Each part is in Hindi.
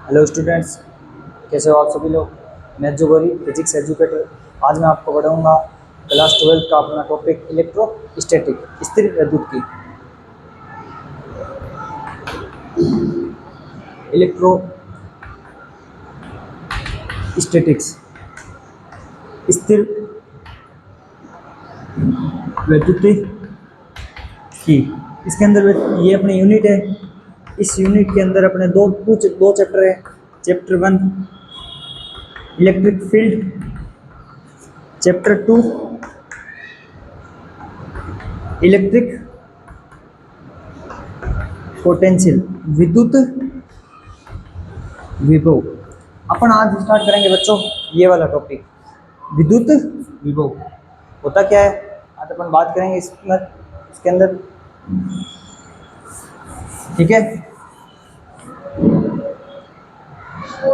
हेलो स्टूडेंट्स, कैसे हो आप सभी लोग। मैं जोगरी फिजिक्स एजुकेटर। आज मैं आपको पढ़ाऊंगा क्लास 12 का अपना टॉपिक इलेक्ट्रोस्टैटिक, स्थिर वैद्युत की। इलेक्ट्रोस्टैटिक्स, स्थिर वैद्युत की। इसके अंदर ये अपनी यूनिट है। इस यूनिट के अंदर अपने दो चैप्टर है। Chapter 1 electric field, chapter 2 electric potential, विद्युत विभव। अपन आज स्टार्ट करेंगे बच्चों ये वाला टॉपिक, विद्युत विभव होता क्या है। आज अपन बात करेंगे इसके अंदर, ठीक है।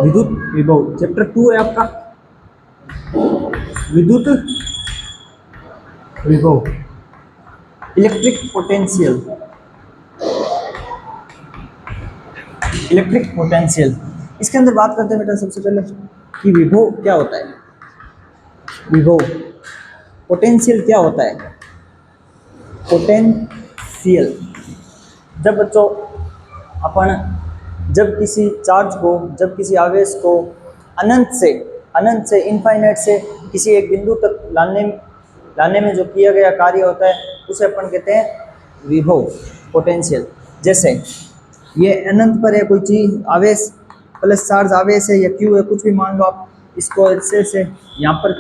विद्युत विभव चैप्टर 2 है आपका, विद्युत विभव, इलेक्ट्रिक पोटेंशियल। इलेक्ट्रिक पोटेंशियल इसके अंदर बात करते हैं बेटा सबसे पहले कि विभव क्या होता है। विभव, पोटेंशियल क्या होता है। पोटेंशियल जब बच्चों अपन जब किसी चार्ज को, जब किसी आवेश को अनंत से इनफाइनाइट से किसी एक बिंदु तक लाने में जो किया गया कार्य होता है उसे अपन कहते हैं विभव, पोटेंशियल। जैसे ये अनंत पर है कोई चीज, आवेश प्लस चार्ज आवेश है या क्यू है, कुछ भी मान लो आप इसको। से यहाँ पर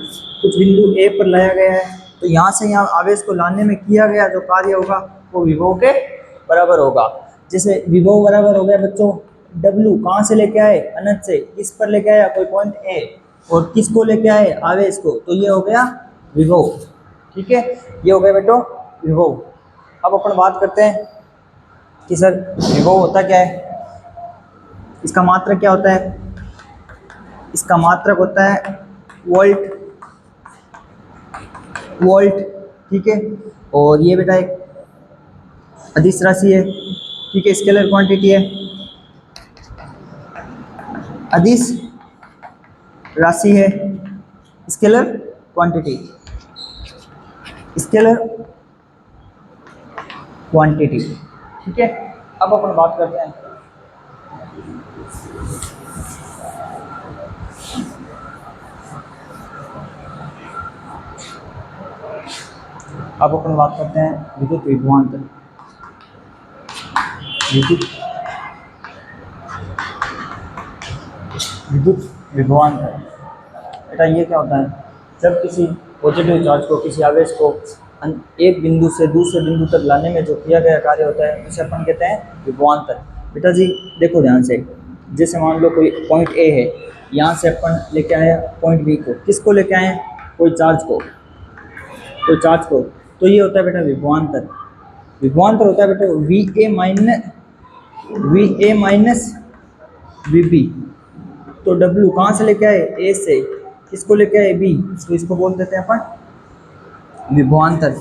कुछ बिंदु ए पर लाया गया है, तो यहाँ से यहाँ आवेश को लाने में किया गया जो कार्य होगा वो विभव के बराबर होगा। जैसे विभव बराबर हो गया बच्चों W, कहाँ से लेके आए, अनंत से, किस पर लेके आया, कोई पॉइंट ए, और किसको लेके आए, आवेश को, तो ये हो गया विभव। ठीक है, ये हो गया बेटो विभव। अब अपन बात करते हैं कि सर विभव होता क्या है, इसका मात्रक क्या होता है। इसका मात्रक होता है वोल्ट, ठीक है। और ये बेटा एक अदिश राशि है, ठीक है, स्केलर क्वांटिटी है, अदिश राशि है, स्केलर क्वांटिटी, स्केलर क्वांटिटी, ठीक है। अब अपन बात करते हैं विद्युत विभवांतर। विद्युत विभवांतर बेटा ये क्या होता है। जब किसी पॉजिटिव चार्ज को, किसी आवेश को एक बिंदु से दूसरे बिंदु तक लाने में जो किया गया कार्य होता है उसे अपन कहते हैं विभवांतर। बेटा जी देखो ध्यान से, जैसे मान लो कोई पॉइंट ए है, यहाँ से अपन लेके आए पॉइंट बी को, किसको लेके आए, कोई चार्ज को, तो ये होता है बेटा विभवांतर। विभवांतर होता है बेटा V A minus V B. तो W कहाँ से लेके आए, ए से, किसको लेके आए, बी, तो इसको बोल देते हैं अपन विभवांतर।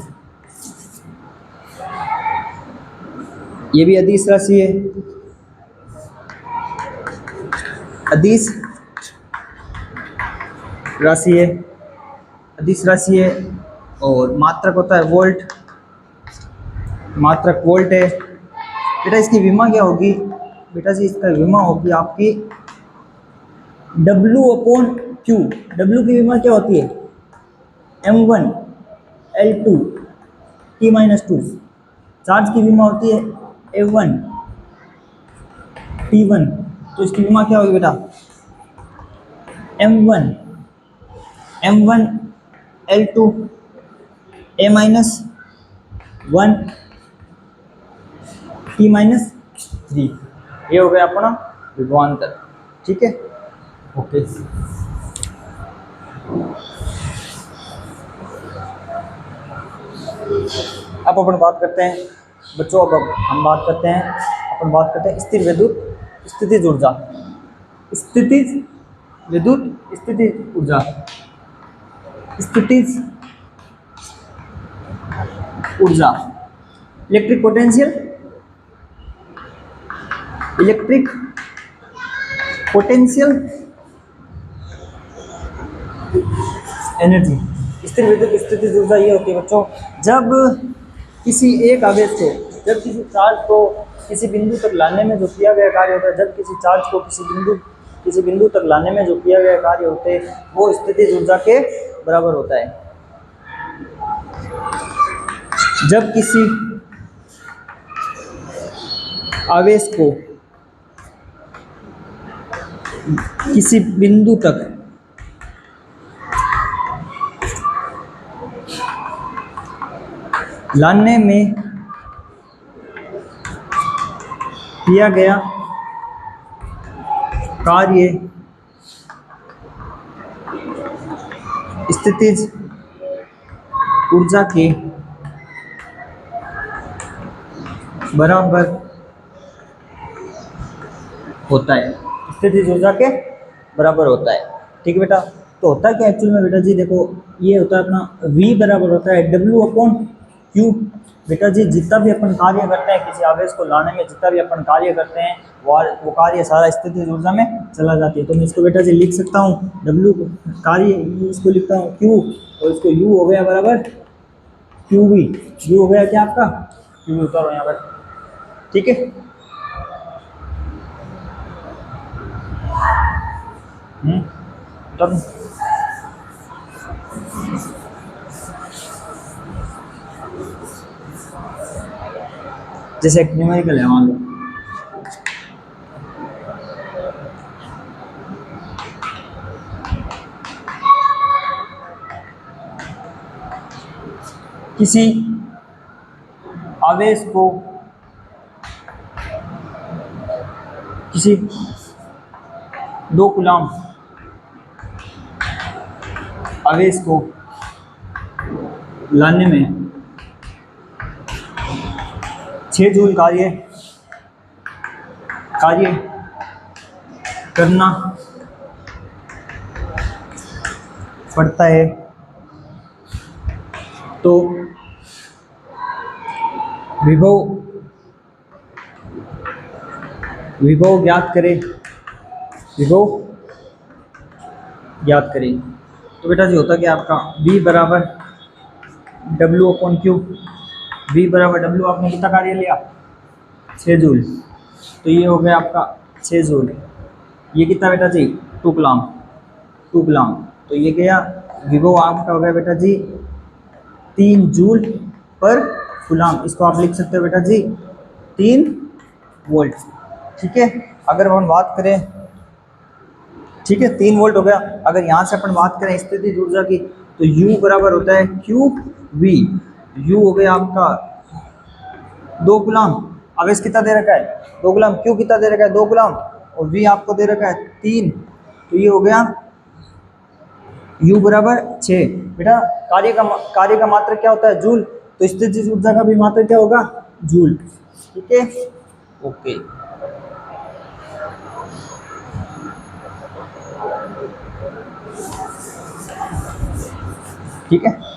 ये भी अदिश राशि है, अदिश राशि है, और मात्रक होता है वोल्ट, मात्रक वोल्ट है। बेटा इसकी विमा क्या होगी, बेटा जी इसका विमा होगी आपकी W/Q। W की विमा क्या होती है, M1 L2 T-2। चार्ज की विमा होती है A1 T1, तो इसकी विमा क्या होगी बेटा M1 L2 A-1 T-3। ये हो गया अपना विभवांतर, ठीक है, ओके। अब अपन बात करते हैं बच्चों, अब हम बात करते हैं स्थिर विद्युत स्थितिज ऊर्जा, स्थितिज विद्युत स्थितिज ऊर्जा, स्थितिज ऊर्जा। Electric potential, electric potential energy. स्थिर विद्युत स्थितिज ऊर्जा ये होती है बच्चों, जब किसी एक आवेश को, जब किसी चार्ज को किसी बिंदु तक लाने में जो किया गया कार्य होता है, जब किसी चार्ज को किसी बिंदु तक लाने में जो किया गया कार्य होते हैं वो स्थितिज ऊर्जा के बराबर होता है। जब किसी आवेश को किसी बिंदु तक लाने में किया गया कार्य स्थितिज ऊर्जा के बराबर होता है, स्थितिज ऊर्जा के बराबर होता है। ठीक है बेटा, तो होता है क्या एक्चुअल में बेटा जी, देखो ये होता है अपना V बराबर होता है W/Q। बेटा जी जितना भी अपन कार्य करते हैं किसी आवेश को लाने में, जितना भी अपन कार्य करते हैं वो कार्य सारा स्थितिज ऊर्जा में चला जाती है। तो मैं इसको बेटा जी लिख सकता हूँ W कार्य, इसको लिखता हूँ Q, और इसको U हो गया बराबर QV। U हो गया क्या आपका QV, उतारो यहाँ पर। ठीक है, तब जैसे एक न्यूमेरिकल है, मान लो किसी आवेश को किसी 2 कूलम आवेश को लाने में 6 जूल कार्य करना पड़ता है, तो विभव ज्ञात करें। तो बेटा जी होता क्या आपका V बराबर W/Q। V बराबर W, आपने कितना कार्य लिया 6 जूल, तो ये हो गया आपका 6 जूल। ये कितना बेटा जी 2 कूलम, तो ये गया विभव आपका हो गया बेटा जी 3 जूल पर कूलम। इसको आप लिख सकते हो बेटा जी 3 वोल्ट। ठीक है, अगर हम बात करें, ठीक है 3 वोल्ट हो गया। अगर यहाँ से अपन बात करें स्थितिज ऊर्जा की, तो U बराबर होता है QV। U हो गया आपका 2 कूलम, आवेश कितना दे रखा है 2 कूलम, Q कितना दे रखा है 2 कूलम, और V आपको दे रखा है 3, तो ये हो गया U बराबर 6। बेटा कार्य का मात्रक क्या होता है जूल, तो स्थितिज ऊर्जा का भी मात्रक क्या होगा जूल। ठीक है, ओके। ठीक है।